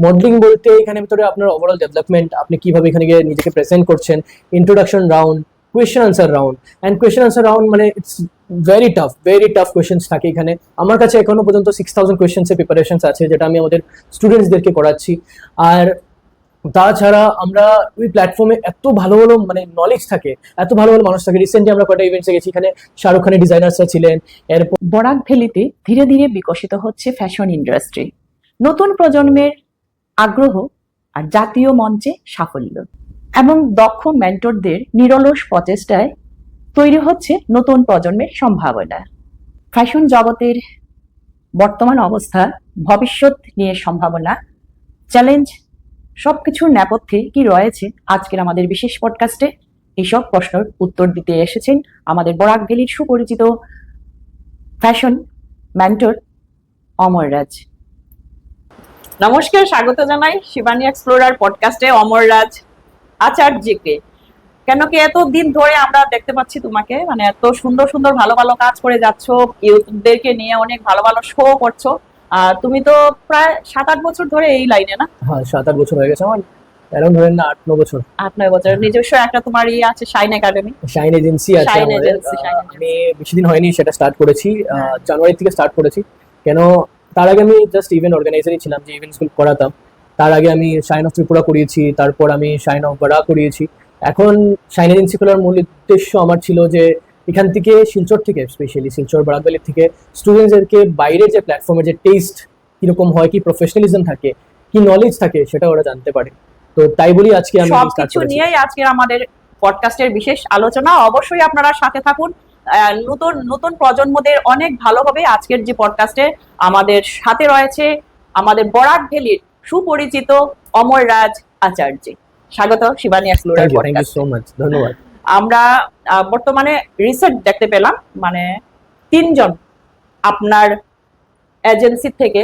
Modelling বলতে এখানে ভিতরে আপনার ওভারঅল ডেভেলপমেন্ট, আপনি কিভাবে এখানে গিয়ে নিজেকে প্রেজেন্ট করছেন, introduction round, question answer round. And question answer round মানে ইটস ভেরি টাফ কোয়েশ্চেন্স থাকে এখানে। আমার কাছে এখনো পর্যন্ত 6000 কোয়েশ্চেন্সের প্রিপারেশনস আছে, যেটা আমি আমাদের স্টুডেন্টসদেরকে করাচ্ছি। আর তাছাড়া আমরা ওই প্ল্যাটফর্মে এত ভালো ভালো মানে নলেজ থাকে, এত ভালো ভালো মানুষ থাকে। রিসেন্টলি আমরা কয়টা ইভেন্টসে গেছি, এখানে শাহরুখ খানের ডিজাইনার্সরা ছিলেন। এরপর বরাক ভ্যালিতে ধীরে ধীরে বিকশিত হচ্ছে ফ্যাশন ইন্ডাস্ট্রি, নতুন প্রজন্মের আগ্রহ আর জাতীয় মঞ্চে সাফল্য এবং দক্ষ মেন্টরদের নিরলস প্রচেষ্টায় তৈরি হচ্ছে নতুন প্রজন্মের সম্ভাবনা। ফ্যাশন জগতের বর্তমান অবস্থা, ভবিষ্যৎ নিয়ে সম্ভাবনা, চ্যালেঞ্জ সবকিছুর নেপথ্যে কি রয়েছে আজকের আমাদের বিশেষ পডকাস্টে এইসব প্রশ্নের উত্তর দিতে এসেছেন আমাদের বরাক ভ্যালির সুপরিচিত ফ্যাশন মেন্টর অমর রাজ। নমস্কার, স্বাগত জানাই শিবানী এক্সপ্লোরার পডকাস্টে অমর রাজ আচার্যকে। কেন কি এত দিন ধরে আমরা দেখতে পাচ্ছি তোমাকে, মানে এত সুন্দর সুন্দর ভালো ভালো কাজ করে যাচ্ছ, ইউথদেরকে নিয়ে অনেক ভালো ভালো শো করছো। তুমি তো প্রায় 7-8 বছর ধরে এই লাইনে, না? হ্যাঁ, 7-8 বছর হয়ে গেছে আমার, এরকম ধরেন না 8-9 বছর। 8-9 বছর। নিজস্ব একটা তোমার আছে শাইন একাডেমি, শাইন এজেন্সি আছে শাইন আমাদের। এজেন্সি। আমি বেশি দিন হয়নি সেটা স্টার্ট করেছি, জানুয়ারি থেকে স্টার্ট করেছি। কেন, তার আগে আমি জাস্ট ইভেন্ট অর্গানাইজারই ছিলাম, যে ইভেন্টসগুলো করাতাম। তার আগে আমি শাইন অফ ত্রিপুরা করিয়েছি, তারপর আমি শাইন অফ বড়া করিয়েছি। এখন শাইন এজেন্সি খোলার মূল উদ্দেশ্য আমার ছিল যে এখান থেকে শিলচর থেকে, স্পেশালি শিলচর বরাকভ্যালি থেকে স্টুডেন্টসদেরকে বাইরের যে প্ল্যাটফর্মের যে টেস্ট কিরকম হয়, কি প্রফেশনালিজম থাকে, কি নলেজ থাকে, সেটা ওরা জানতে পারে। তো তাই বলি আজকে আমি সবকিছু নিয়েই আজকে আমাদের পডকাস্টের বিশেষ আলোচনা। অবশ্যই আপনারা সাথে থাকুন। নতুন নতুন প্রজন্মদের অনেক ভালো হবে। আজকের যে পডকাস্টে আমাদের সাথে রয়েছে আমাদের বরাক ভ্যালির সুপরিচিত অমর রাজ আচার্য। স্বাগত শিবানী এক্সপ্লোরার থ্যাংক ইউ পডকাস্টে। সো মাচ, ধন্যবাদ। আমরা বর্তমানে রিসার্চ দেখতে পেলাম, মানে 3 জন আপনার এজেন্সি থেকে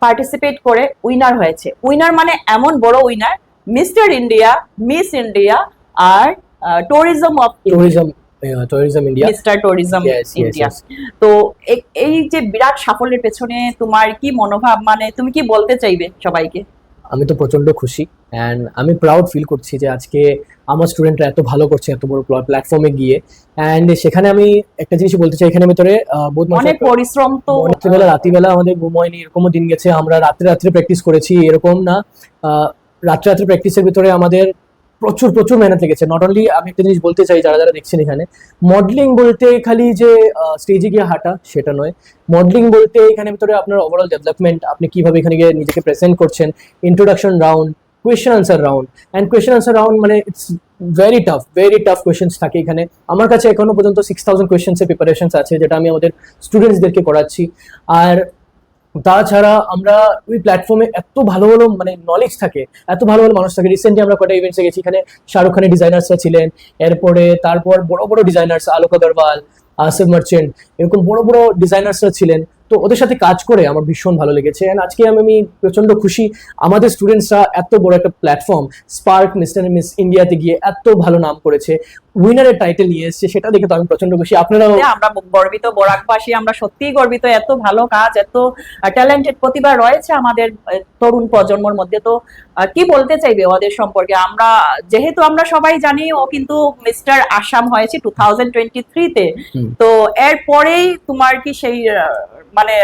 পার্টিসিপেট করে উইনার হয়েছে। উইনার মানে এমন বড় winner, Mister India, Miss India আর tourism of tourism India, Mister tourism India. তো এই যে বিরাট সাফল্যের পেছনে তোমার কি মনোভাব, মানে তুমি কি বলতে চাইবে সবাইকে? আমি তো প্রচন্ড খুশি অ্যান্ড আমি প্রাউড ফিল করছি যে আজকে আমার স্টুডেন্টরা এত ভালো করছে এত বড় প্ল্যাটফর্মে গিয়ে। অ্যান্ড সেখানে আমি একটা জিনিস বলতে চাই, এখানে ভিতরে অনেক পরিশ্রম তো, রাত্রিবেলা আমাদের ঘুম হয়নি, এরকমও দিন গেছে। আমরা রাত্রে প্র্যাকটিস করেছি, এরকম না। রাত্রে প্র্যাকটিসের ভিতরে আমাদের প্রচুর মেহনত লেগেছে। নট অনলি, আমি একটা জিনিস বলতে চাই যারা দেখছেন, এখানে মডেলিং বলতে খালি যে স্টেজে গিয়ে হাঁটা সেটা নয়। মডেলিং বলতে এখানে ভিতরে আপনার ওভারঅল ডেভেলপমেন্ট, আপনি কিভাবে এখানে গিয়ে নিজেকে প্রেজেন্ট করছেন, introduction round, question answer round. And question answer round মানে ইটস ভেরি টাফ কোয়েশ্চেন্স থাকে এখানে। আমার কাছে এখনো পর্যন্ত 6000 কোয়েশ্চেন্সের প্রিপারেশনস আছে, যেটা আমি আমাদের স্টুডেন্টসদেরকে করাচ্ছি। আর তাছাড়া আমরা ওই প্ল্যাটফর্মে এত ভালো ভালো মানে নলেজ থাকে, এত ভালো ভালো মানুষ থাকে। রিসেন্টলি আমরা কয়টা ইভেন্টসে গেছি, এখানে শাহরুখ খানের ডিজাইনার্সরা ছিলেন। তারপর বড় বড় ডিজাইনার্স, আলোক আগরওয়াল, আসিফ মার্চেন্ট, এরকম বড় বড় ডিজাইনার্সরা ছিলেন। তো ওদের সাথে কাজ করে আমার ভীষণ ভালো লেগেছে। অ্যান্ড আজকে আমি প্রচন্ড খুশি আমাদের স্টুডেন্টসরা এত বড় একটা প্ল্যাটফর্ম স্পার্ক মিস্টার মিস ইন্ডিয়াতে গিয়ে এত ভালো নাম করেছে, উইনারের টাইটেল নিয়ে এসেছে, সেটা দেখে তো আমি প্রচন্ড খুশি। আপনারাও? আমরা গর্বিত, বরাকবাসী আমরা সত্যিই গর্বিত। এত ভালো কাজ, এত ট্যালেন্টেড প্রতিভা রয়েছে আমাদের তরুণ প্রজন্মের মধ্যে। তো কি বলতে চাইবে ওদের সম্পর্কে? আমরা যেহেতু আমরা সবাই জানি ও কিন্তু মিস্টার আসাম হয়েছে 2023-তে। তো এরপরেই তোমার কি সেই মানে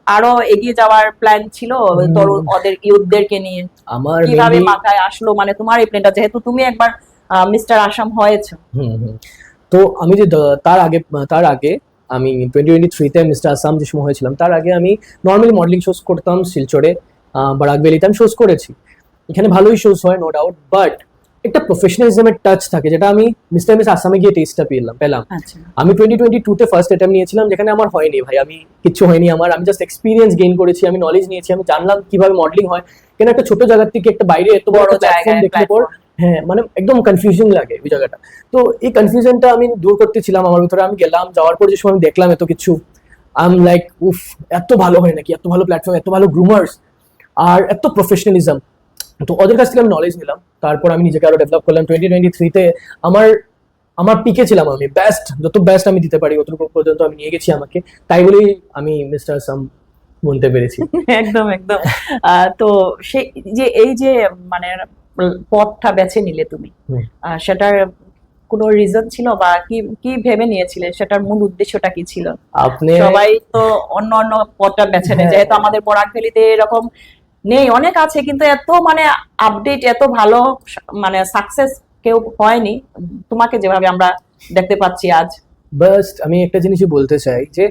আরো এগিয়ে যাওয়ার প্ল্যান ছিল তরুণ ওদের ইউথদেরকে নিয়ে? আমার কিভাবে মাথায় আসলো মানে তোমার এই প্ল্যানটা, যেহেতু তুমি একবার মিস্টার আসাম হয়েছে? তো আমি যে তার আগে আমি 2023-তে মিস্টার আসাম যে সময় হয়েছিলাম, তার আগে আমি নর্মালি মডেলিং শোজ করতাম শিলচরে, বরাকভ্যালিতে আমি শোজ করেছি। এখানে ভালোই শোজ হয়, নো ডাউট, বাট একটা প্রফেশনালিজমের টাচ থাকে, যেটা আমি মিস্টার মিস আসামে গিয়ে টেস্টটা পেলাম। আমি 2022-তে ফার্স্ট অ্যাটেম্প নিয়েছিলাম, যেখানে আমার হয়নি ভাই, আমি কিচ্ছু হয়নি আমি জাস্ট এক্সপিরিয়েন্স গেইন করেছি, আমি নলেজ নিয়েছি, আমি জানলাম কিভাবে মডেলিং হয়। কেন একটা ছোট জায়গা থেকে একটা বাইরে এত বড় প্ল্যাটফর্ম দেখলে পর মানে একদম কনফিউজিং লাগে ওই জায়গাটা। তো এই কনফিউশনটা আমি দূর করতেছিলাম আমার ভিতরে। আমি গেলাম, যাওয়ার পর যে সময় আমি দেখলাম এত কিছু, আই এম লাইক উফ, এত ভালো হয় নাকি, এত ভালো প্ল্যাটফর্ম, এত ভালো গ্রুমার্স আর এত প্রফেশনালিজম। তো ওদের কাছ থেকে আমি নলেজ নিলাম, তারপর আমি নিজেকে আরো ডেভেলপ করলাম। 2023-তে আমার পিকে ছিলাম, আমি যত বেস্ট আমি দিতে পারি অতটুকু পর্যন্ত আমি নিয়ে গেছি আমাকে। তাই বলেই আমি মিস্টার আসাম বলতে পেরেছি। একদম একদম। তো সেই যে এই যে মানে পথটা বেছে নিলে তুমি, হুম। সেটার কোনো রিজন ছিল বা কি কি ভেবে নিয়েছিলে, সেটার মূল উদ্দেশ্যটা কি ছিল? আপনি সবাই তো অন্য অন্য পথটা বেছে নেয়, হ্যাঁ, যেহেতু আমাদের বরাক ভ্যালিতে এরকম নেই, অনেক আছে কিন্তু এত মানে আপডেট, এত ভালো মানে সাকসেস কেউ হয়নি তোমাকে যেভাবে আমরা দেখতে পাচ্ছি আজ। বাস আমি একটা জিনিসই বলতে চাই যে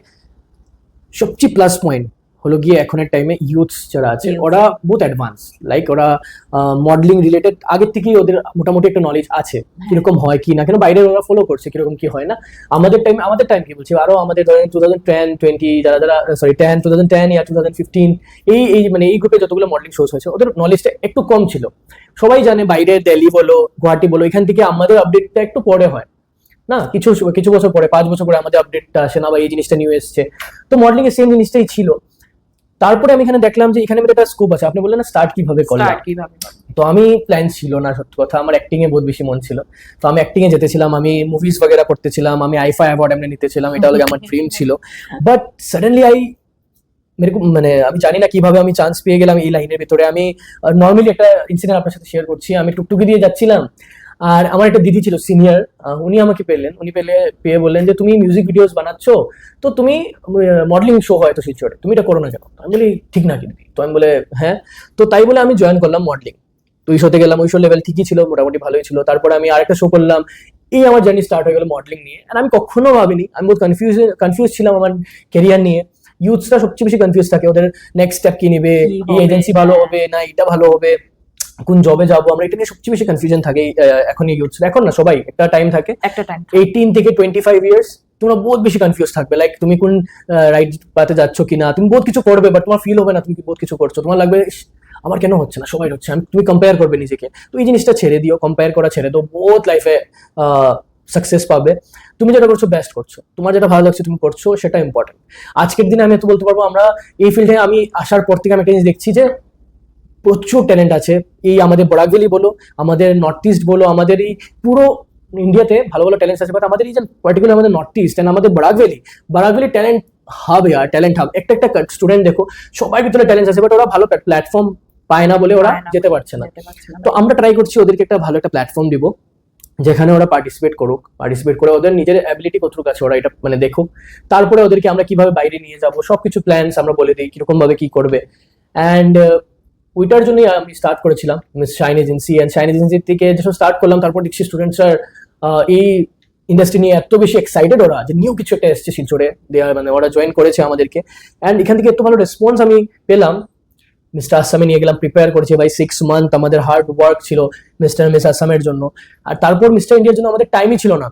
সবচেয়ে প্লাস পয়েন্ট হলো গিয়ে এখনের টাইমে ইউথস যারা আছে Youth. ওরা বহুত অ্যাডভান্স, লাইক ওরা মডেলিং রিলেটেড আগের থেকেই ওদের মোটামুটি একটা নলেজ আছে কিরকম হয় কি না, কেন বাইরে ওরা ফলো করছে কিরকম কি হয় না। আমাদের টাইম কি বলছি, আরো আমাদের ধরেন 2010-20 যারা যারা সরি 2010 ইয়া 2015 এই মানে এই গ্রুপে যতগুলো মডেলিং শোজ হয়েছে ওদের নলেজটা একটু কম ছিল। সবাই জানে বাইরে দিল্লি বলো গুয়াহাটি বলো এখান থেকে আমাদের আপডেটটা একটু পরে হয় না, কিছু কিছু বছর পরে 5 বছর পরে আমাদের আপডেটটা আসে না বা এই জিনিসটা নিউ এসছে। তো মডেলিং এর সেম জিনিসটাই ছিল। তারপরে আমি এখানে দেখলাম যে এখানে একটা স্কোপ আছে। আপনি বললেন না স্টার্ট কিভাবে করলাম, Start কিভাবে করলে? তো আমি প্ল্যান ছিল না সত্যি কথা, আমার অ্যাক্টিং এ বহুত বেশি মন ছিল। তো আমি অ্যাক্টিং এ যেতেছিলাম, আমি মুভিজ বগেরা করতেছিলাম, আমি আইফা অ্যাওয়ার্ড এমনি নিতেছিলাম, এটা হলো আমার ড্রিম ছিল। বাট সাডেনলি মানে আমি জানি না কিভাবে আমি চান্স পেয়ে গেলাম এই লাইনের ভিতরে। আমি নর্মালি একটা ইনসিডেন্ট আপনার সাথে শেয়ার করছি। আমি টুকটুকি দিয়ে যাচ্ছিলাম, আর আমার একটা দিদি ছিল সিনিয়র, উনি আমাকে পেয়ে বললেন যে তুমি মিউজিক ভিডিওস বানাচ্ছ, তো তুমি মডেলিং শো হয় তো শিলচরে, তুমি এটা করো না কেন? আমি বলি ঠিক না কি দিদি? তো আমি বলে হ্যাঁ। তো তাই বলে আমি জয়েন করলাম মডেলিং। তো ওই শোতে গেলাম, ওই শো লেভেল ঠিকই ছিল, মোটামুটি ভালোই ছিল। তারপরে আমি আরেকটা শো করলাম, এই আমার জার্নি স্টার্ট হয়ে গেল মডেলিং নিয়ে। আর আমি কখনো ভাবিনি, আমি বহুত কনফিউজ ছিলাম আমার ক্যারিয়ার নিয়ে। ইউথসরা সবচেয়ে বেশি কনফিউজ থাকে, ওদের নেক্সট স্টেপ কি নিবে, কি এই হবে? এজেন্সি ভালো হবে না এটা ভালো হবে, কোন জবে যাবো আমরা, এটা নিয়ে সবচেয়ে বেশি কনফিউশন থাকে এখন ইউথস। এখন না, সবাই একটা টাইম থাকে একটা টাইম 18 থেকে 25 ইয়ার্স, তোমরা বহুত বেশি কনফিউজ থাকবে, লাইক তুমি কোন রাইট পাতে যাচ্ছ কিনা। তুমি বহুত কিছু করবে বাট তোমার ফিল হবে না তুমি বহুত কিছু করছো, তোমার লাগবে ইস, আমার কেন হচ্ছে না, সবাই হচ্ছে। তুমি কম্পেয়ার করবে নিজেকে। তো এই জিনিসটা ছেড়ে দিও, কম্পেয়ার করা ছেড়ে দাও, বহুত লাইফে সাকসেস পাবে। তুমি যেটা করছো বেস্ট করছো, তোমার যেটা ভালো লাগছে তুমি করছো, সেটা ইম্পর্টেন্ট। আজকের দিনে আমি তো বলতে পারবো, আমরা এই ফিল্ডে আমি আসার পর থেকে আমি একটা জিনিস দেখছি যে প্রচুর ট্যালেন্ট আছে। এই আমাদের বরাক ভ্যালি বলো, আমাদের নর্থ ইস্ট বলো, আমাদের এই পুরো ইন্ডিয়াতে ভালো ভালো ট্যালেন্ট আছে। বাট আমাদের এই যে পার্টিকুলার আমাদের নর্থ ইস্ট এন্ড আমাদের বরাক ভ্যালি ট্যালেন্ট হাব, ইয়ার ট্যালেন্ট হাব। একটা একটা স্টুডেন্ট দেখো, সবার ভিতরে ট্যালেন্ট আছে, বাট ওরা ভালো প্ল্যাটফর্ম পায় না বলে ওরা পায় না। যেতে পারছে না। যেতে পারছি না। তো আমরা ট্রাই করছি ওদেরকে একটা ভালো একটা প্ল্যাটফর্ম দিব, যেখানে ওরা পার্টিসিপেট করে ওদের নিজের অ্যাবিলিটি কতটুকু আছে ওরা এটা মানে দেখুক। তারপরে ওদেরকে আমরা কিভাবে বাইরে নিয়ে যাব সবকিছু প্ল্যানস আমরা বলে দিই কিরকম ভাবে কি করবে। অ্যান্ড ওইটার জন্যই আমি স্টার্ট করেছিলাম miss shine agency. And shine agency থেকে যখন স্টার্ট করলাম, তারপর দেখছি স্টুডেন্টসরা এই ইন্ডাস্ট্রি নিয়ে এত বেশি এক্সাইটেড ওরা, যে নিউ কিছু একটা এসছে শিলচরে, মানে ওরা জয়েন করেছে আমাদেরকে। অ্যান্ড এখান থেকে এত ভালো রেসপন্স আমি পেলাম। মিস্টার আসামে নিয়ে গেলাম, প্রিপেয়ার করেছি ভাই 6 মান্থ, আমাদের হার্ড ওয়ার্ক ছিল মিস্টার মিস আসামের জন্য। আর তারপর মিস্টার ইন্ডিয়ার জন্য আমাদের টাইমই ছিল না,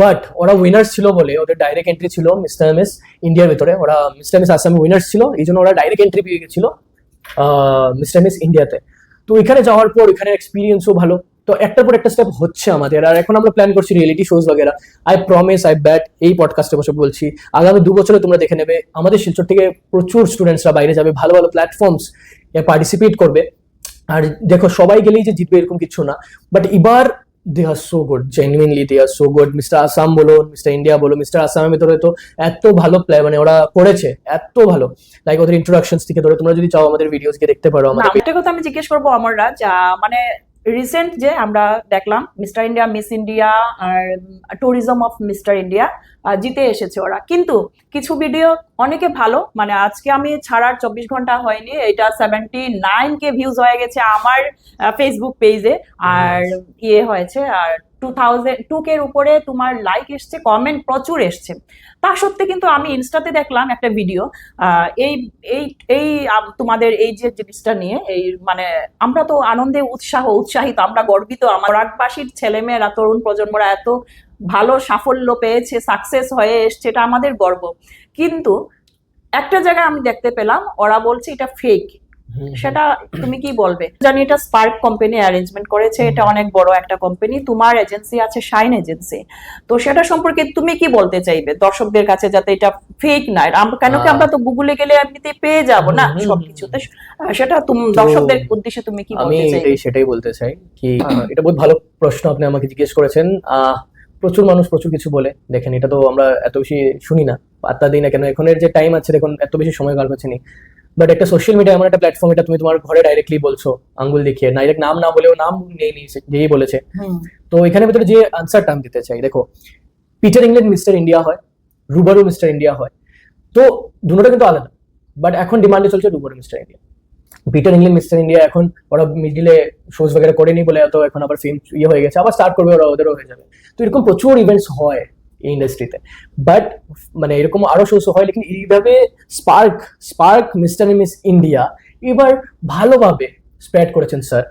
বাট ওরা উইনার্স ছিল বলে ওদের ডাইরেক্ট এন্ট্রি ছিল মিস্টার মিস ইন্ডিয়ার ভিতরে। ওরা মিস্টার মিস আসামে উইনার্স ছিল, এই জন্য ওরা ডাইরেক্ট এন্ট্রি পেয়ে গেছিল মিস্টার মিস ইন্ডিয়াতে। তো এখানে যাওয়ার পর এখানে এক্সপিরিয়েন্সও ভালো। তো একটার পর একটা স্টেপ হচ্ছে আমাদের। আর এখন আমরা প্ল্যান করছি রিয়েলিটি শোজ বগেরা। আই প্রমিস, আই ব্যাট, এই পডকাস্টে বসে বলছি, আগামী 2 বছরে তোমরা দেখে নেবে আমাদের শিলচর থেকে প্রচুর স্টুডেন্টসরা বাইরে যাবে, ভালো ভালো প্ল্যাটফর্মস পার্টিসিপেট করবে। আর দেখো সবাই গেলেই যে জিতবে এরকম কিছু না, বাট এবার দে আর সো গুড, জেনুইনলি দে আর সো গুড। মিস্টার আসাম বলো, মিস্টার ইন্ডিয়া বলো, মিস্টার আসামের ভিতরে তো এত ভালো প্লে মানে ওরা করেছে, এত ভালো, লাইক ওদের ইন্ট্রোডাকশনস থেকে ধরে তোমরা যদি চাও আমাদের ভিডিওস গিয়ে দেখতে পারো। না, আমাদের একটা কথা আমি জিজ্ঞেস করবো অমররাজ, মানে রিসেন্ট যে আমরা দেখলাম মিস্টার ইন্ডিয়া, মিস ইন্ডিয়া আর ট্যুরিজম অফ মিস্টার ইন্ডিয়া জিতে এসেছে ওরা, কিন্তু কিছু ভিডিও অনেকে ভালো, মানে আজকে আমি ছাড়ার 24 ঘন্টা হয়নি, এটা 79K ভিউজ হয়ে গেছে আমার ফেসবুক পেজে। আর ইয়ে হয়েছে, আর 2K এর উপরে তোমার লাইক এসছে, কমেন্ট প্রচুর এসছে। তা সত্ত্বে কিন্তু আমি ইনস্টাতে দেখলাম একটা ভিডিও, এই এই এই তোমাদের এই যে জিনিসটা নিয়ে, এই মানে আমরা তো আনন্দে উৎসাহিত, আমরা গর্বিত, আমার বরাকবাসীর ছেলেমেয়েরা, তরুণ প্রজন্মরা এত ভালো সাফল্য পেয়েছে, সাকসেস হয়ে এসছে, এটা আমাদের গর্ব। কিন্তু একটা জায়গায় আমি দেখতে পেলাম ওরা বলছে এটা ফেক। সেটা তুমি কি বলবে? জানি এটা স্পার্ক কোম্পানি অ্যারেঞ্জমেন্ট করেছে, এটা অনেক বড় একটা কোম্পানি, তোমার এজেন্সি আছে শাইন এজেন্সি, তো সেটা সম্পর্কে তুমি কি বলতে চাইবে দর্শকদের কাছে, যাতে এটা ফেক না? কেন কি আমরা তো গুগলে গেলে এমনিতে পেয়ে যাব না সবকিছুতে, সেটা দর্শকদের উদ্দেশ্যে তুমি কি আমি বলতে চাইবে? সেটাই বলতে চাই কি এটা বহুত ভালো প্রশ্ন আপনি আমাকে জিজ্ঞেস করেছেন। প্রচুর মানুষ প্রচুর কিছু বলে, দেখেন এটা তো আমরা এত বেশি শুনি না, পাত্তা দিই না কেন, এখনের যে টাইম আছে দেখুন এত বেশি সময় কাল পাচ্ছি নি। বাট একটা সোশ্যাল মিডিয়া এমন একটা প্ল্যাটফর্ম, এটা তুমি তোমার ঘরে ডাইরেক্টলি বলছো আঙ্গুল দেখিয়ে, ডাইরেক্ট নাম না বলেও, নাম নেই যেই বলেছে। তো এখানে ভিতরে যে আনসারটা আমি দিতে চাই, দেখো পিটার ইংল্যান্ড মিস্টার ইন্ডিয়া হয়, রুবারু মিস্টার ইন্ডিয়া হয়, তো দুটোটা কিন্তু আলাদা। বাট এখন ডিমান্ডে চলছে Rubaru mister India. Peter England mister India এখন ওরা মিডিলে শোজ বগেরা করেনি বলে তো এখন আবার ফেম ইয়ে হয়ে গেছে, আবার স্টার্ট করবে ওরা, ওদেরও হয়ে যাবে। তো এরকম প্রচুর ইভেন্টস হয় এই ইন্ডাস্ট্রিতে, বাট মানে এরকম আরো শোজ হয়, লেকিন এইভাবে স্পার্ক মিস্টার মিস ইন্ডিয়া এবার ভালোভাবে স্প্রেড করেছেন স্যার।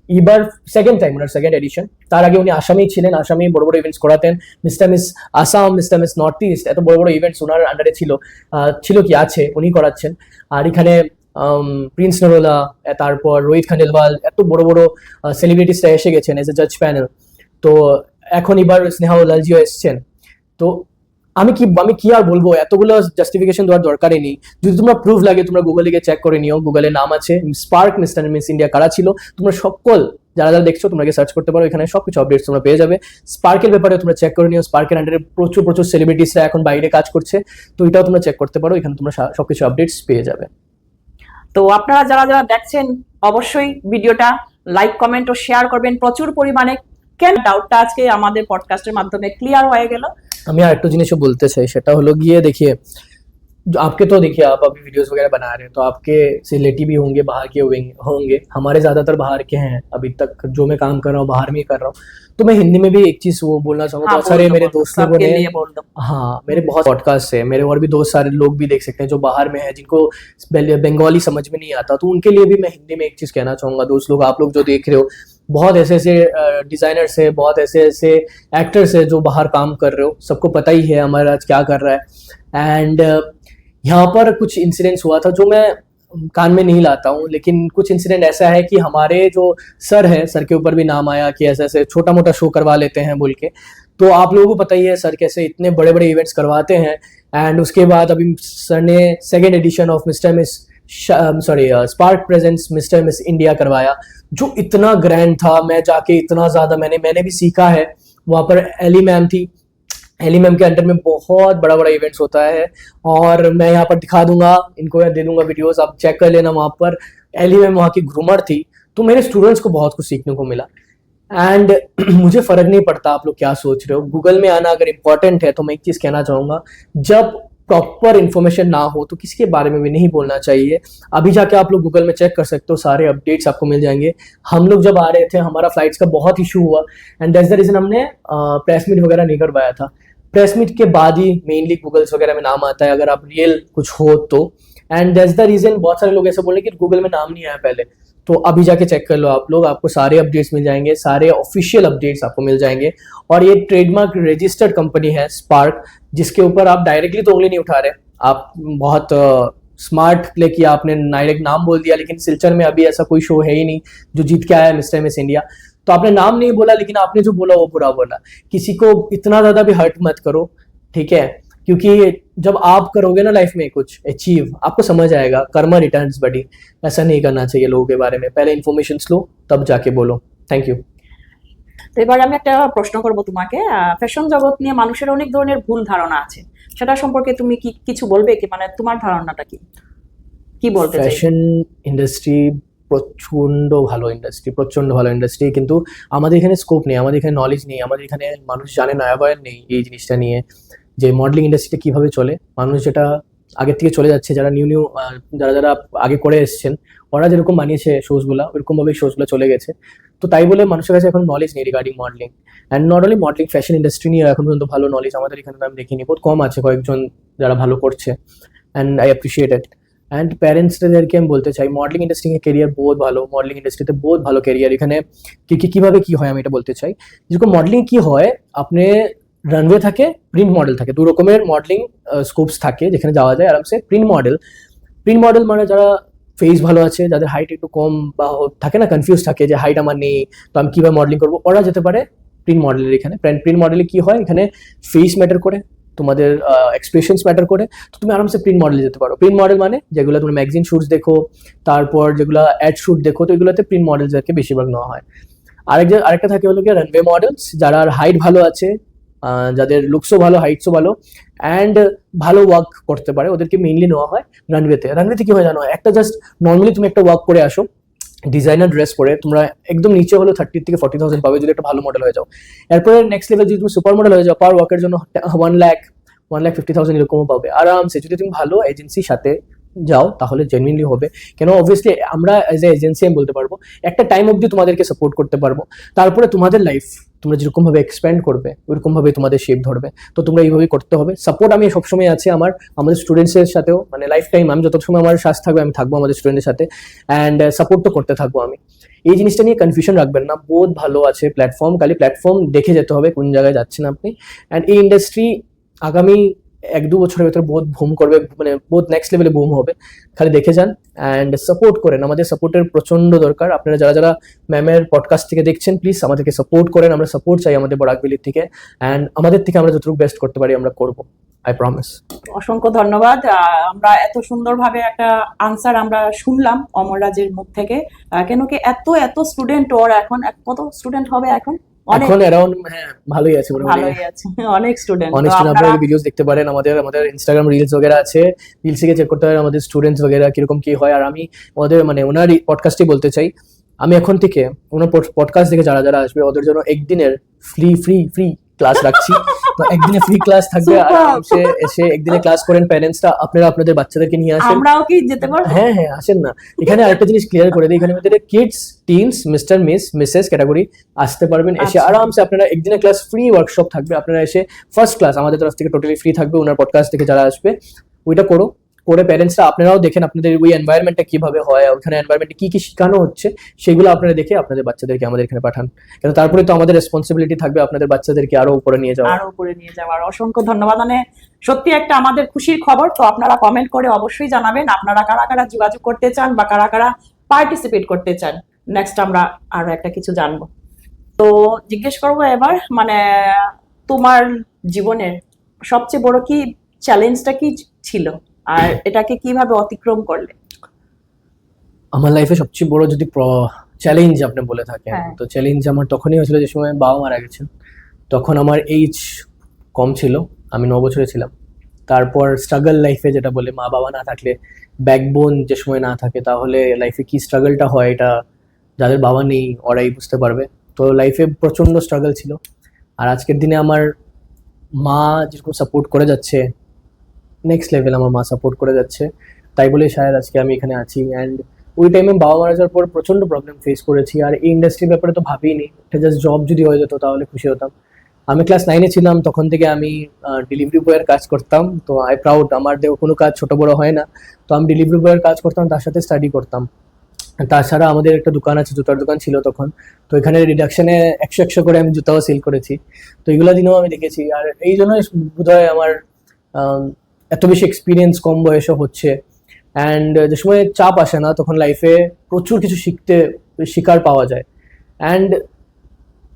এবার সেকেন্ড টাইম, ওনার সেকেন্ড এডিশন। তার আগে উনি আসামেই ছিলেন, আসামেই বড় বড় ইভেন্টস করাতেন। Mister miss Assam, mister miss north east, এত বড় বড় ইভেন্টস ওনার আন্ডারে ছিল কি আছে, উনি করাচ্ছেন। আর এখানে প্রিন্স নরোলা, তারপর রোহিত খান্ডেলওয়াল, এত বড় বড় সেলিব্রিটিসরা এসে গেছেন এজ এ জাজ প্যানেল। তো এখন এবার স্নেহা লালজিও এসছেন। তো আমি কি আর বলবো, এতগুলো জাস্টিফিকেশন দেওয়ার দরকারই নেই। যদি তোমরা প্রুফ লাগে তোমরা গুগলে গিয়ে চেক করে নিও, গুগলে নাম আছে স্পার্ক মিস্টার মিস ইন্ডিয়া কারা ছিল। তোমরা সকল যারা যারা দেখছো তোমরা সার্চ করতে পারো, এখানে সবকিছু আপডেটস তোমরা পেয়ে যাবে। স্পার্কের ব্যাপারে তোমরা চেক করে নিও, স্পার্কের আন্ডারে প্রচুর প্রচুর সেলিব্রিটিসরা এখন বাইরে কাজ করছে, তো এটাও তোমরা চেক করতে পারো, এখানে তোমরা সবকিছু আপডেটস পেয়ে যাবে। তো আপনারা যারা যারা দেখছেন অবশ্যই ভিডিওটা লাইক, কমেন্ট ও শেয়ার করবেন প্রচুর পরিমাণে। কেন ডাউটটা আজকে আমাদের পডকাস্টের মাধ্যমে ক্লিয়ার হয়ে গেল। আমি আর একটু জিনিসও বলতে চাই, সেটা হলো গিয়ে देखिए आपके तो देखिए आप अभी वीडियोस वगैरह बना रहे हैं तो आपके रिलेटिव भी होंगे, बाहर के होंगे। हमारे ज्यादातर बाहर के हैं, अभी तक जो मैं काम कर रहा हूँ बाहर में ही कर रहा हूँ। तो मैं हिंदी में भी एक चीज वो बोलना चाहूंगा, बहुत सारे मेरे दोस्त लोगों ने, हाँ मेरे बहुत पॉडकास्ट है, मेरे और भी दोस्त सारे लोग भी देख सकते हैं जो बाहर में है, जिनको बंगाली समझ में नहीं आता, तो उनके लिए भी मैं हिंदी में एक चीज कहना चाहूंगा। दोस्त लोग, आप लोग जो देख रहे हो, बहुत ऐसे ऐसे डिजाइनर्स है, बहुत ऐसे ऐसे एक्टर्स है जो बाहर काम कर रहे हो, सबको पता ही है हमारा आज क्या कर रहा है। एंड यहाँ पर कुछ इंसिडेंट्स हुआ था जो मैं कान में नहीं लाता हूँ, लेकिन कुछ इंसिडेंट ऐसा है कि हमारे जो सर है, सर के ऊपर भी नाम आया कि ऐसे ऐसे छोटा मोटा शो करवा लेते हैं बोल के। तो आप लोगों को पता ही है सर कैसे इतने बड़े बड़े इवेंट्स करवाते हैं। एंड उसके बाद अभी सर ने second edition of spark presents mister miss India करवाया, जो इतना ग्रैंड था। मैं जाके इतना ज्यादा मैंने भी सीखा है। वहाँ पर एली मैम थी, एली मैम के अंडर में बहुत बड़ा बड़ा इवेंट्स होता है, और मैं यहाँ पर दिखा दूंगा, इनको दे दूंगा वीडियोस, आप चेक कर लेना। वहाँ पर एली मैम वहाँ की ग्रूमर थी, तो मेरे स्टूडेंट्स को बहुत कुछ सीखने को मिला। एंड मुझे फर्क नहीं पड़ता आप लोग क्या सोच रहे हो, गूगल में आना अगर इम्पोर्टेंट है तो मैं एक चीज कहना चाहूंगा, जब प्रॉपर इन्फॉर्मेशन ना हो तो किसी के बारे में भी नहीं बोलना चाहिए। अभी जाके आप लोग गूगल में चेक कर सकते हो, सारे अपडेट्स आपको मिल जाएंगे। हम लोग जब आ रहे थे हमारा फ्लाइट्स का बहुत इशू हुआ, एंड दैट्स द रीजन हमने प्रेस मीट वगैरह नहीं करवाया था। प्रेस मीट के बाद ही मेनली गूगल्स वगैरह में नाम आता है अगर आप रियल कुछ हो तो। एंड दैट्स द रीजन बहुत सारे लोग ऐसे बोले कि गूगल में नाम नहीं आया पहले, तो अभी जाके चेक कर लो आप लोग, आपको सारे अपडेट्स मिल जाएंगे, सारे ऑफिशियल अपडेट्स आपको मिल जाएंगे। और ये ट्रेडमार्क रजिस्टर्ड कंपनी है स्पार्क, जिसके ऊपर आप डायरेक्टली तो उंगली नहीं उठा रहे। आप बहुत स्मार्ट प्ले किया, आपने डायरेक्ट नाम बोल दिया, लेकिन सिलचर में अभी ऐसा कोई शो है ही नहीं जो जीत के आया है मिस्टर मिस इंडिया। तो आपने नाम नहीं बोला, लेकिन आपने जो बोला वो बुरा बोला। किसी को इतना ज्यादा भी हर्ट मत करो, ठीक है, क्योंकि जब आप करोगे ना लाइफ में कुछ अचीव, आपको समझ आएगा, कर्मा रिटर्न्स बडी। ऐसा नहीं करना चाहिए लोगों के बारे में, पहले इन्फॉर्मेशन लो तब जाके बोलो। Thank you. তো এবার আমি একটা প্রশ্ন করব তোমাকে। ফ্যাশন জগৎ নিয়ে মানুষের অনেক ধরনের ভুল ধারণা আছে, সেটা সম্পর্কে তুমি কি কিছু বলবে কি, মানে তোমার ধারণাটা কি বলতে চাই? ফ্যাশন ইন্ডাস্ট্রি প্রচন্ড ভালো ইন্ডাস্ট্রি, কিন্তু আমাদের এখানে স্কোপ নেই, আমাদের এখানে নলেজ নেই, আমাদের এখানে মানুষ জানে না, অ্যাওয়্যার নেই এই জিনিসটা নিয়ে যে মডেলিং ইন্ডাস্ট্রিটা কিভাবে চলে। মানুষ যেটা আগের থেকে চলে যাচ্ছে, যারা নিউ যারা আগে করে এসছেন, ওরা যেরকম বানিয়েছে শোজগুলা ওইরকম ভাবে শোজগুলো চলে গেছে। তো তাই বলে মানুষের কাছে এখন নলেজ নেই regarding modelling. And not only modelling, fashion industry নিয়ে এখন পর্যন্ত ভালো নলেজ আমাদের এখানে আমি দেখিনি, বহুত কম আছে, কয়েকজন যারা ভালো করছে। And I appreciate it. And প্যারেন্টসদেরকে আমি বলতে চাই, মডেলিং ইন্ডাস্ট্রি কেরিয়ার বহুত ভালো, মডেলিং ইন্ডাস্ট্রিতে বহুত ভালো কেরিয়ার। এখানে কিভাবে কি হয় আমি এটা বলতে চাই। যেরকম মডেলিং কি হয়, আপনি রানওয়ে থাকে, প্রিন্ট মডেল থাকে, দু রকমের মডেলিং স্কোপস থাকে যেখানে যাওয়া যায় আরামসে। প্রিন্ট মডেল মানে যারা ফেস ভালো আছে, যাদের হাইট একটু কম বা থাকে না, কনফিউজ থাকে যে হাইট আমার নেই তো আমি কিভাবে মডেলিং করবো, ওরা যেতে পারে প্রিন্ট মডেলের। এখানে প্রিন্ট মডেলে কি হয়, এখানে ফেস ম্যাটার করে, তোমাদের এক্সপ্রেশনস ম্যাটার করে, তো তুমি আরামসে প্রিন্ট মডেলে যেতে পারো। প্রিন্ট মডেল মানে যেগুলো তুমি ম্যাগাজিন শুটস দেখো, তারপর যেগুলো অ্যাড শুট দেখো, তো এগুলোতে প্রিন্ট মডেলসদেরকে বেশিরভাগ নেওয়া হয়। আরেকটা থাকে হলো কি রানওয়ে মডেলস, যারা হাইট ভালো আছে, যাদের লুকসও ভালো, হাইটসও ভালো অ্যান্ড ভালো ওয়ার্ক করতে পারে, ওদেরকে মেইনলি নেওয়া হয় রানওয়েতে। রানওয়েতে কি হয় জানো, একটা জাস্ট নর্মালি তুমি একটা ওয়ার্ক করে আসো ডিজাইনার ড্রেস পরে, তোমরা একদম নিচে হলো 30,000 থেকে 40,000 পাবে যদি একটা ভালো মডেল হয়ে যাও। এরপরে নেক্সট লেভেল যদি তুমি সুপার মডেল হয়ে যাও, পার ওয়ার্কের জন্য 1,50,000 এরকমও পাবে আরামসে, যদি তুমি ভালো এজেন্সির সাথে যাও তাহলে জেনুইনলি হবে। কেন অবভিয়াসলি আমরা এজ এ এজেন্সি আমি বলতে পারবো একটা টাইম অবধি তোমাদেরকে সাপোর্ট করতে পারবো, তারপরে তোমাদের লাইফ তোমরা যেরকম ভাবে এক্সপ্যান্ড করবে ওইরকম ভাবে তোমাদের শেপ ধরবে। তো তোমরা এইভাবেই করতে হবে। সাপোর্ট আমি সবসময় আছে আমাদের স্টুডেন্টসের সাথেও, মানে লাইফ টাইম আমি যত সময় আমার শ্বাস থাকবে আমি থাকবো আমাদের স্টুডেন্টের সাথে, অ্যান্ড সাপোর্ট তো করতে থাকবো আমি। এই জিনিসটা নিয়ে কনফিউশন রাখবেন না, বহুত ভালো আছে প্ল্যাটফর্ম, খালি প্ল্যাটফর্ম দেখে যেতে হবে কোন জায়গায় যাচ্ছেন আপনি। অ্যান্ড এই ইন্ডাস্ট্রি আগামী 1-2 বছরের ভেতরে বহুত বুম করবে, মানে বহুত নেক্সট লেভেলে বুম হবে, খালি দেখে যান অ্যান্ড সাপোর্ট করেন। আমাদের সাপোর্টের প্রচন্ড দরকার। আপনারা যারা যারা ম্যামের পডকাস্ট থেকে দেখছেন প্লিজ আমাদেরকে সাপোর্ট করেন, আমরা সাপোর্ট চাই আমাদের বরাকভ্যালির থেকে, অ্যান্ড আমাদের থেকে আমরা যতটুকু বেস্ট করতে পারি আমরা করবো, আই প্রমিস। অসংখ্য ধন্যবাদ। আমরা এত সুন্দরভাবে একটা আনসার আমরা শুনলাম অমররাজের মুখ থেকে। কেন কি এত এত স্টুডেন্ট, ওর এখন কত স্টুডেন্ট হবে এখন? অনেক, এখন অ্যারাউন্ড ভালোই আছে ভালোই আছে, অনেক স্টুডেন্ট। অনেক স্টুডেন্ট আপনারা ভিডিওস দেখতে পারেন, আমাদের ইনস্টাগ্রাম রিলস वगैरह আছে, রিলস থেকে চেক করতে পারেন আমাদের স্টুডেন্টস वगैरह কিরকম কি হয়। আর আমি ওদের মানে ওনার পডকাস্টে বলতে চাই, আমি এখন থেকে ওনার পডকাস্ট থেকে যারা যারা আসবে ওদের জন্য একদিনের ফ্রি ক্লাস রাখছি। তো একদিনে ফ্রি ক্লাস থাকবে, আরামসে এসে একদিনে ক্লাস করেন। প্যারেন্টসরা আপনারা আপনাদের বাচ্চাদেরকে নিয়ে আসেন। আমরাও কি যেতে পারবো? হ্যাঁ আসেন না। এখানে আরেকটা জিনিস ক্লিয়ার করে দিই, এখানে আমাদের kids, teens, Mister Miss, Mrs category আসতে পারবেন। এসে আরামসে আপনারা একদিনের ক্লাস ফ্রি ওয়ার্কশপ থাকবে, আপনারা এসে ফার্স্ট ক্লাস আমাদের তরফ থেকে টোটালি ফ্রি থাকবে। ওনার পডকাস্ট থেকে যারা আসবে ওইটা করে প্যারেন্টসরা আপনারাও দেখেন আপনাদের ওই এনভায়রনমেন্টটা কিভাবে হয়, ওখানে এনভায়রনমেন্টে কি কি শেখানো হচ্ছে সেগুলো আপনারা দেখে আপনাদের বাচ্চাদেরকে আমাদের এখানে পাঠান। কেন তারপরে তো আমাদের রেসপন্সিবিলিটি থাকবে আপনাদের বাচ্চাদেরকে আরো উপরে নিয়ে যাওয়ার। অসংখ্য ধন্যবাদ। মানে সত্যি একটা আমাদের খুশির খবর। তো আপনারা কমেন্ট করে অবশ্যই জানাবেন আপনারা কারা কারা যোগাযোগ করতে চান বা কারা কারা পার্টিসিপেট করতে চান। নেক্সট আমরা আরো একটা কিছু জানবো। তো জিজ্ঞেস করবো এবার, মানে তোমার জীবনের সবচেয়ে বড় কি চ্যালেঞ্জটা কি ছিল, আর এটাকে কিভাবে অতিক্রম করলে? আমার লাইফে সবচেয়ে বড় যদি চ্যালেঞ্জ আপনি বলে থাকেন, হ্যাঁ। তো চ্যালেঞ্জ আমার তখনই হয়েছিল যে সময় বাবা মারা গেছেন। তখন আমার এইজ কম ছিল, আমি 9 বছরে ছিলাম। তারপর স্ট্রাগল লাইফে যেটা বলে, মা বাবা না থাকলে, ব্যাকবোন যে সময় না থাকে, তাহলে লাইফে কি স্ট্রাগলটা হয় এটা যাদের বাবা নেই ওরাই বুঝতে পারবে। তো লাইফে প্রচন্ড স্ট্রাগল ছিল। আর আজকের দিনে আমার মা যেরকম সাপোর্ট করে যাচ্ছে, নেক্সট লেভেল আমার মা সাপোর্ট করে যাচ্ছে, তাই বলে শায়দ আজকে আমি এখানে আছি। অ্যান্ড ওই টাইমে বাবা মারা যাওয়ার পর প্রচন্ড প্রবলেম ফেস করেছি। আর এই ইন্ডাস্ট্রির ব্যাপারে তো ভাবিনি, এটা জাস্ট জব যদি হয়ে যেত তাহলে খুশি হতাম। আমি ক্লাস 9-এ ছিলাম, তখন থেকে আমি ডেলিভারি বয়ের কাজ করতাম। তো আই প্রাউড, আমার দেখো কোনো কাজ ছোট বড় হয় না। তো আমি ডেলিভারি বয়ের কাজ করতাম, তার সাথে স্টাডি করতাম। তাছাড়া আমাদের একটা দোকান আছে, জুতার দোকান ছিল তখন। তো এখানে রিডাকশনে 100 করে আমি জুতাও সেল করেছি। তো এগুলো দিনেও আমি দেখেছি। আর এই জন্যই বোধহয় আমার এত বেশি এক্সপিরিয়েন্স কম বয়সে হচ্ছে। অ্যান্ড যে সময় চাপ আসে না তখন লাইফে প্রচুর কিছু শিকার পাওয়া যায়। অ্যান্ড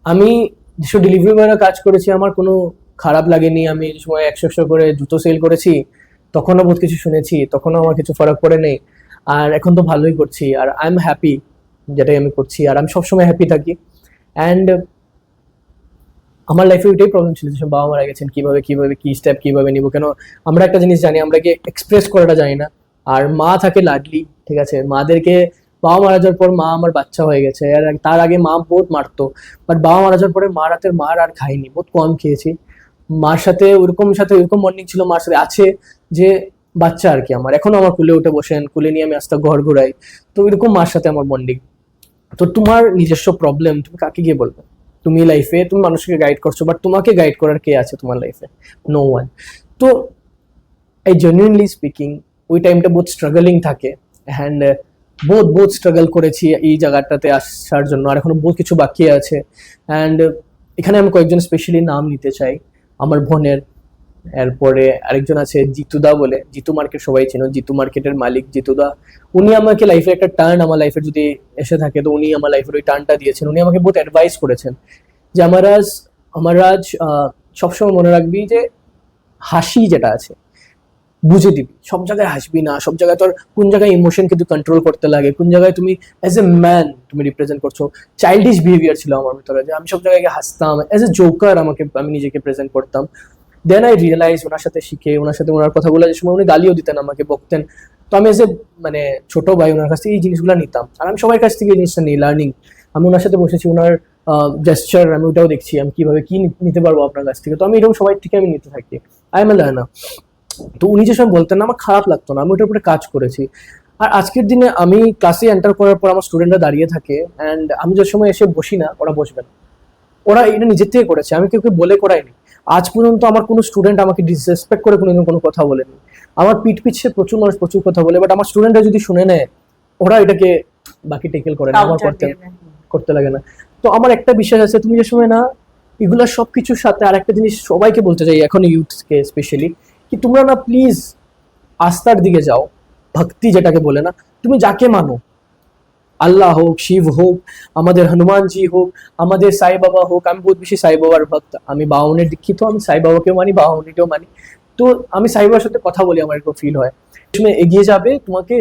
আমি যেসব ডেলিভারি বয়ের কাজ করেছি আমার কোনো খারাপ লাগেনি। আমি যে সময় 100 করে জুতো সেল করেছি তখনও বহুত কিছু শুনেছি, তখনও আমার কিছু ফারাক পড়ে নেই। আর এখন তো ভালোই করছি, আর আই এম হ্যাপি যেটাই আমি করছি, আর আমি সবসময় হ্যাপি থাকি। অ্যান্ড আমার লাইফে ওইটাই প্রবলেম ছিল যে বাবা মারা গেছেন, কিভাবে কি স্টেপ কিভাবে নিব। কেন আমরা একটা জিনিস জানি, আমরা কি এক্সপ্রেস করাটা জানি না। আর মা থাকে লাডলি, ঠিক আছে, মাদেরকে বাবা মারা যাওয়ার পর মা আমার বাচ্চা হয়ে গেছে। আর তার আগে মা বহুত মারতো, বাট বাবা মারা যাওয়ার পরে মার হাতের মার আর খাইনি, বহুত কম খেয়েছি। মার সাথে ওইরকম বন্ডিং ছিল মার সাথে আছে যে বাচ্চা আর কি। আমার এখনো আমার কুলে উঠে বসেন, কুলে নিয়ে আমি আস্তে ঘর ঘুরাই। তো ওইরকম মার সাথে আমার বন্ডিং। তো তোমার নিজস্ব প্রবলেম তুমি কাকে গিয়ে বলবে? তুমি লাইফে তুমি মানুষকে গাইড করছো, বাট তোমাকে গাইড করার কে আছে তোমার লাইফে? No one. তো এই জেনুইনলি স্পিকিং ওই টাইমটা বহুত স্ট্রাগলিং থাকে। অ্যান্ড বহুত স্ট্রাগল করেছি এই জায়গাটাতে আসার জন্য, আর এখনো বহুত কিছু বাকি আছে। অ্যান্ড এখানে আমি কয়েকজন স্পেশালি নাম নিতে চাই। আমার বোনের, এরপরে আরেকজন আছে জিতুদা বলে, জিতু মার্কেট সবাই চেনো, জিতু মার্কেটের মালিক জিতুদা। উনি আমাকে লাইফে একটা টার্ন আমার লাইফে যদি এসে থাকে, তো উনি আমার লাইফের ওই টার্নটা দিয়েছেন। উনি আমাকে বহুত অ্যাডভাইস করেছেন যে আমার রাজ সবসময় মনে রাখবি যে হাসি যেটা আছে, বুঝে দিবি, সব জায়গায় হাসবি না, সব জায়গায় তোর কোন জায়গায় ইমোশন কিন্তু কন্ট্রোল করতে লাগে, কোন জায়গায় তুমি অ্যাজ এ ম্যান তুমি রিপ্রেজেন্ট করছো। চাইল্ডিশ বিহেভিয়ার ছিল আমার ভিতরে, যে আমি সব জায়গায় গিয়ে হাসতাম, অ্যাজ এ জোকার আমি নিজেকে প্রেজেন্ট করতাম। দেন আই রিয়েলাইজ ওনার সাথে শিখে, ওনার সাথে ওনার কথাগুলো, যে সময় উনি গালিও দিতেন আমাকে, বকতেন, তো আমি এজ এ মানে ছোট ভাই ওনার কাছ থেকে এই জিনিসগুলো নিতাম, আর আমি সবার কাছ থেকে এই জিনিসটা নিই, লার্নিং। আমি ওনার সাথে বসেছি, ওনার জেস্টার আমি ওটাও দেখছি, আমি কিভাবে কি নিতে পারবো আপনার কাছ থেকে, তো আমি এরকম সবাই থেকে আমি নিতে থাকি, আই এম এ লার্নার। তো উনি যে সময় বলতেন না, আমার খারাপ লাগতো না, আমি ওটার উপরে কাজ করেছি। আর আজকের দিনে আমি ক্লাসে এন্টার করার পর আমার স্টুডেন্টরা দাঁড়িয়ে থাকে, অ্যান্ড আমি যে সময় এসে বসি না, ওরা বসবে না, ওরা এটা নিজের থেকে করেছে, আমি কেউ বলে করাইনি। আজ পর্যন্ত আমার কোনো স্টুডেন্ট আমাকে ডিসরেসপেক্ট করে কোনোদিন কোনো কথা বলেনি। আমার পিঠ পিছিয়ে প্রচুর মানুষ প্রচুর কথা বলে, বাট আমার স্টুডেন্টরা যদি শুনে নেয়, ওরা এটাকে বাকি টেকেল করে না, আমার করতে লাগে না। তো আমার একটা বিশ্বাস আছে, তুমি যে সময় না এগুলা সবকিছুর সাথে আর একটা জিনিস সবাইকে বলতে চাই, এখন ইউথকে স্পেশালি, কি তোমরা না প্লিজ আস্থার দিকে যাও, ভক্তি যেটাকে বলে না, তুমি যাকে মানো, আল্লাহ হোক, শিব হোক, আমাদের হনুমানজি হোক, আমাদের সাই বাবা হোক, আমি বহুত বেশি সাই বাবার ভক্ত, আমি বাউনের দীক্ষিত, আমি সাই বাবাকেও মানি, বাউনিকেও মানি। তো আমি সাই বাবার সাথে কথা বলি, আমার এরকম ফিল হয়, তুমি এগিয়ে যাবে, তোমাকে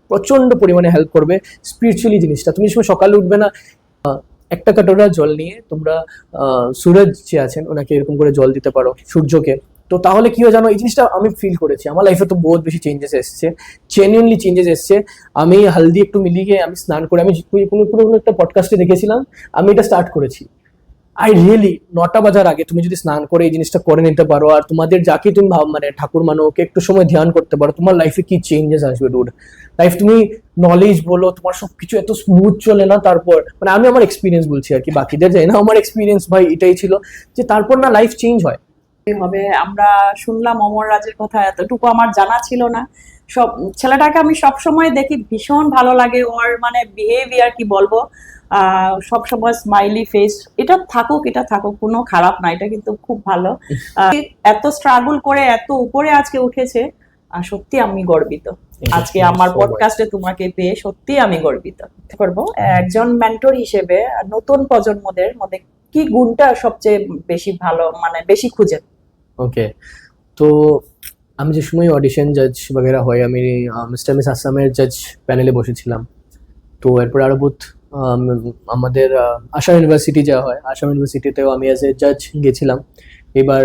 প্রচন্ড পরিমাণে হেল্প করবে স্পিরিচুয়ালি জিনিসটা। তুমি সময় সকালে উঠবে না, একটা কাটোরা জল নিয়ে তোমরা সুরজ যে আছেন ওনাকে এরকম করে জল দিতে পারো, সূর্যকে, তো তাহলে কি হয় জানো, এই জিনিসটা আমি ফিল করেছি, আমার লাইফে তো বহুত বেশি চেঞ্জেস এসছে, জেনুইনলি চেঞ্জেস এসছে। আমি হালদি একটু মিলিয়ে আমি স্নান করে, আমি কোনো একটা পডকাস্টে দেখেছিলাম, আমি এটা স্টার্ট করেছি। আই রিয়েলি 9টা বাজার আগে তুমি যদি স্নান করে এই জিনিসটা করে নিতে পারো, আর তোমাদের যাকে তুমি মানে ঠাকুর মানো, ওকে একটু সময় ধ্যান করতে পারো, তোমার লাইফে কি চেঞ্জেস আসবে ডুড। লাইফ তুমি নলেজ বলো, তোমার সবকিছু এত স্মুথ চলে না, তারপর মানে আমি আমার এক্সপিরিয়েন্স বলছি আর কি, বাকিদের যাই না, আমার এক্সপিরিয়েন্স ভাই এটাই ছিল, যে তারপর না লাইফ চেঞ্জ হয়। হবে। আমরা শুনলাম অমর রাজের কথা, এতটুকু আমার জানা ছিল না। সব ছেলেটাকে আমি সব সময় দেখি, ভীষণ ভালো লাগে ওর মানে বিহেভিয়ার, কি বলবো, সব সময় স্মাইলি ফেস, এটা থাকুক, কোনো খারাপ না, এটা কিন্তু খুব ভালো। এত স্ট্রাগল করে এত উপরে আজকে উঠেছে, সত্যি আমি গর্বিত। আজকে আমার পডকাস্টে তোমাকে পেয়ে সত্যি আমি গর্বিত। করব একজন মেন্টর হিসেবে নতুন প্রজন্মদের মধ্যে কি গুণটা সবচেয়ে বেশি ভালো, মানে বেশি খুঁজেন? ওকে, তো আমি যে সময় অডিশন জাজ বগেরা হয়, আমি মিস্টার মিস আসামের জাজ প্যানেলে বসেছিলাম। তো এরপর আরো বহুত আমাদের আসাম ইউনিভার্সিটি যা হয়, আসাম ইউনিভার্সিটিতেও আমি অ্যাজ এ জাজ গেছিলাম এবার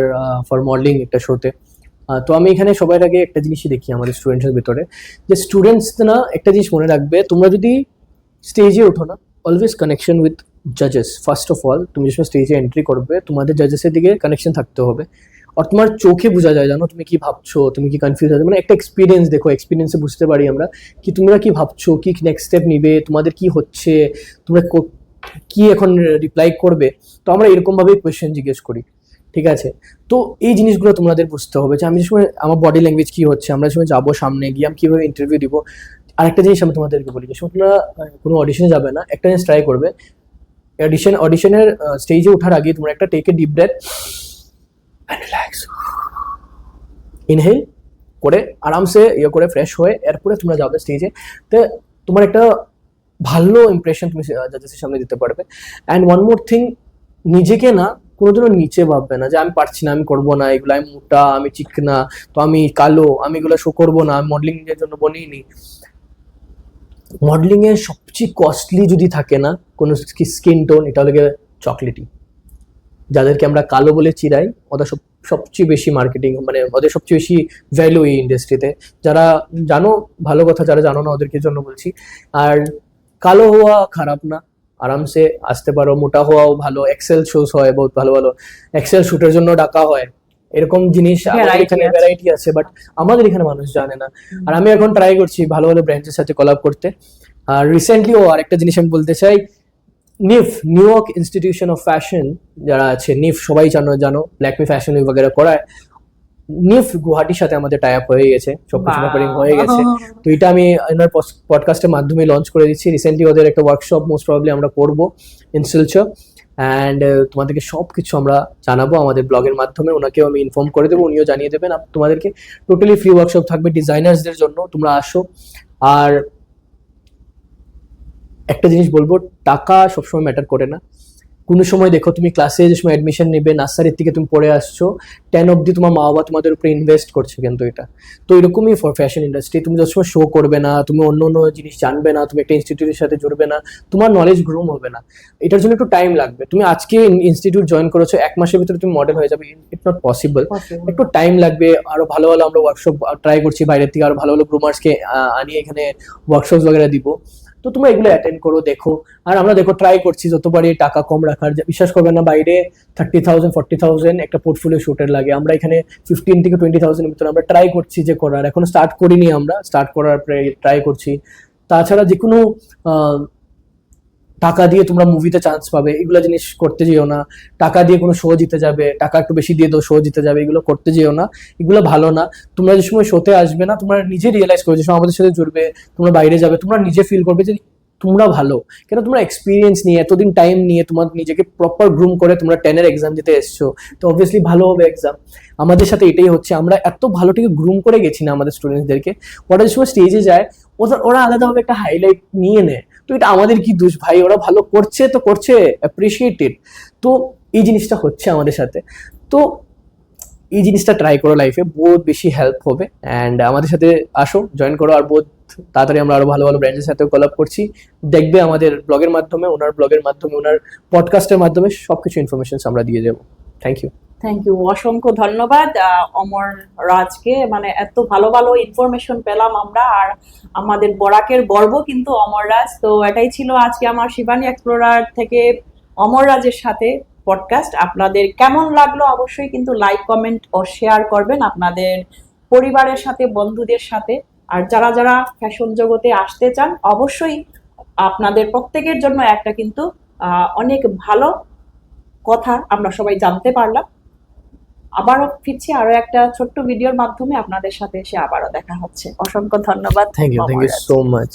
ফর মডেলিং একটা শোতে। তো আমি এখানে সবার আগে একটা জিনিসই দেখি আমাদের স্টুডেন্টসের ভিতরে, যে স্টুডেন্টস না একটা জিনিস মনে রাখবে, তোমরা যদি স্টেজে ওঠো না, অলওয়েজ কানেকশন উইথ জাজেস। ফার্স্ট অফ অল তুমি যখন স্টেজে এন্ট্রি করবে, তোমাদের জাজেসের দিকে কানেকশন থাকতে হবে, আর তোমার চোখে বোঝা যায়, জানো তুমি কি ভাবছো, তুমি কি কনফিউজ আছে, মানে একটা এক্সপিরিয়েন্স দেখো, এক্সপিরিয়েন্সে বুঝতে পারি আমরা কি তোমরা কি ভাবছো, কি নেক্সট স্টেপ নিবে, তোমাদের কি হচ্ছে, তোমরা কি এখন রিপ্লাই করবে। তো আমরা এরকম ভাবেই কোয়েশ্চেন জিজ্ঞেস করি, ঠিক আছে। তো এই জিনিসগুলো তোমাদের বুঝতে হবে, যে আমি যে সময় আমার বডি ল্যাঙ্গুয়েজ কি হচ্ছে, আমরা সময় যাবো সামনে গিয়ে আমি কিভাবে ইন্টারভিউ দিব। আরেকটা জিনিস আমি তোমাদেরকে বলি, যে তোমরা কোনো অডিশনে যাবে না, একটা জিনিস ট্রাই করবে, অডিশনের স্টেজে ওঠার আগে তোমরা একটা take a deep breath and relax, inhale করে আরামসে ইয়ে করে ফ্রেশ হয়ে এরপরে তোমরা যাবে স্টেজে, তো তোমার একটা ভালো ইমপ্রেশন তুমি জাজেসের সামনে দিতে পারবে। অ্যান্ড ওয়ান মোর থিং, নিজেকে না কোনোদিনও নিচে ভাববে না, যে আমি পারছি না, আমি করবো না এগুলো, আমি মোটা, আমি চিকনা, তো আমি কালো, আমি এগুলো শো করবো না, আমি মডেলিং এর জন্য বনিনি। মডেলিং এর সবচেয়ে কস্টলি যদি থাকে না কোনো স্কিন টোন, এটা হলো চকলেটি। যাদেরকে আমরা কালো বলে চিরাই, ওদের সবচেয়ে বেশি মার্কেটিং, মানে ওদের সবচেয়ে বেশি ভ্যালু এই ইন্ডাস্ট্রিতে। যারা জানো ভালো কথা, যারা জানো না ওদেরকে জন্য বলছি। আর কালো হওয়া খারাপ না, আরামসে আসতে পারো, মোটা হওয়াও ভালো, এক্সেল শোস হয় বহুত ভালো ভালো, এক্সেল শুটের জন্য ডাকা হয়, এরকম জিনিস আমাদের এখানে ভ্যারাইটি আছে, বাট আমাদের এখানে মানুষ জানে না। আর আমি এখন ট্রাই করছি ভালো ভালো ব্র্যান্ডের সাথে কোলাব করতে। আর রিসেন্টলিও আরেকটা জিনিস আমি বলতে চাই, NIF, New York institution of fashion যারা আছে, নিফ সবাই জানো ল্যাকমি ফ্যাশন উইক বগেরা করায়, নিফ গুয়াহাটির সাথে আমাদের টাই আপ হয়ে গেছে, সবকিছু রেকর্ডিং হয়ে গেছে। তো এটা আমি আমার পডকাস্টের মাধ্যমে লঞ্চ করে দিচ্ছি রিসেন্টলি। ওদের একটা ওয়ার্কশপ মোস্ট প্রবাবলি আমরা করবো ইন শিলচর, অ্যান্ড তোমাদেরকে সবকিছু আমরা জানাবো আমাদের ব্লগের মাধ্যমে, ওনাকেও আমি ইনফর্ম করে দেবো, উনিও জানিয়ে দেবেন। তোমাদেরকে টোটালি ফ্রি ওয়ার্কশপ থাকবে ডিজাইনার্সদের জন্য, তোমরা আসো। আর একটা জিনিস বলবো, টাকা সবসময় ম্যাটার করে না, কোনো সময় দেখো তুমি ক্লাসে যে সময় অ্যাডমিশন নেবে, নার্সারির থেকে তুমি পড়ে আসছো, 10 অব্দি তোমার মা বাবা তোমাদের উপরে ইনভেস্ট করছে, কিন্তু এটা তো এরকমই ফর ফ্যাশন ইন্ডাস্ট্রি। তুমি যত সময় শো করবে না, তুমি অন্য অন্য জিনিস জানবে না, তুমি একটা ইনস্টিটিউটের সাথে জুড়বে না, তোমার নলেজ গ্রুম হবে না। এটার জন্য একটু টাইম লাগবে। তুমি আজকে ইনস্টিটিউট জয়েন করেছো, 1 মাসের ভিতরে তুমি মডেল হয়ে যাবে, ইটস নট পসিবল। একটু টাইম লাগবে। আরো ভালো ভালো আমরা ওয়ার্কশপ ট্রাই করছি, বাইরের থেকে আরো ভালো ভালো গ্রুমার্সকে আনিয়ে এখানে ওয়ার্কশপ বগেরা দিব। তো তোমরা এগুলো অ্যাটেন্ড করো, দেখো। আর আমরা দেখো ট্রাই করছি যতবারই টাকা কম রাখার। বিশ্বাস করবে না, বাইরে 30,000 40,000 একটা পোর্টফোলিও শুটের লাগে, আমরা এখানে 15 থেকে 20,000 এর ভিতরে আমরা ট্রাই করছি যে করার। এখনো স্টার্ট করিনি, আমরা স্টার্ট করার ট্রাই করছি। তাছাড়া যে কোনো টাকা দিয়ে তোমরা মুভিতে চান্স পাবে, এগুলো জিনিস করতে যেও না। টাকা দিয়ে কোনো শো জিতে যাবে, টাকা একটু বেশি দিয়ে দাও শো জিতে যাবে, এগুলো করতে যেও না, এগুলো ভালো না। তোমরা যে সময় শোতে আসবে না, তোমরা নিজে রিয়েলাইজ করবে, যে সময় আমাদের সাথে জুড়বে, তোমরা বাইরে যাবে, তোমরা নিজে ফিল করবে যে তোমরা ভালো। কেন, তোমরা এক্সপিরিয়েন্স নিয়ে, এতদিন টাইম নিয়ে, তোমার নিজেকে প্রপার গ্রুম করে তোমরা 10 এর এক্সাম দিতে এসছো, তো অবভিয়াসলি ভালো হবে এক্সাম। আমাদের সাথে এটাই হচ্ছে, আমরা এত ভালো থেকে গ্রুম করে গেছি না আমাদের স্টুডেন্টসদেরকে, ওরা যে সময় স্টেজে যায় ওরা আলাদাভাবে একটা হাইলাইট নিয়ে নেয়। তো এটা আমাদের কি দোষ ভাই? ওরা ভালো করছে তো করছে, অ্যাপ্রিসিয়েটেড। তো এই জিনিসটা হচ্ছে আমাদের সাথে। তো এই জিনিসটা ট্রাই করো লাইফে, বহুত বেশি হেল্প হবে। অ্যান্ড আমাদের সাথে আসো, জয়েন করো। আর বহুত তাড়াতাড়ি আমরা আরো ভালো ভালো ব্র্যান্ডের সাথে কোলাব করছি। দেখবে আমাদের ব্লগের মাধ্যমে, ওনার ব্লগের মাধ্যমে, ওনার পডকাস্টের মাধ্যমে সবকিছু ইনফরমেশন আমরা দিয়ে যাবো। Thank you. থ্যাংক ইউ, অসংখ্য ধন্যবাদ অমর রাজকে। মানে এত ভালো ভালো ইনফরমেশন পেলাম আমরা, আর আমাদের বরাকের গর্ব কিন্তু অমর রাজ। তো এটাই ছিল আজকে আমার শিবানী এক্সপ্লোরার থেকে অমর রাজের সাথে পডকাস্ট। আপনাদের কেমন লাগলো অবশ্যই কিন্তু লাইক, কমেন্ট ও শেয়ার করবেন আপনাদের পরিবারের সাথে, বন্ধুদের সাথে। আর যারা যারা ফ্যাশন জগতে আসতে চান, অবশ্যই আপনাদের প্রত্যেকের জন্য একটা কিন্তু অনেক ভালো কথা আমরা সবাই জানতে পারলাম। আবারও ফিরছি আরো একটা ছোট্ট ভিডিওর মাধ্যমে, আপনাদের সাথে এসে আবারও দেখা হচ্ছে। অসংখ্য ধন্যবাদ। Thank you so much.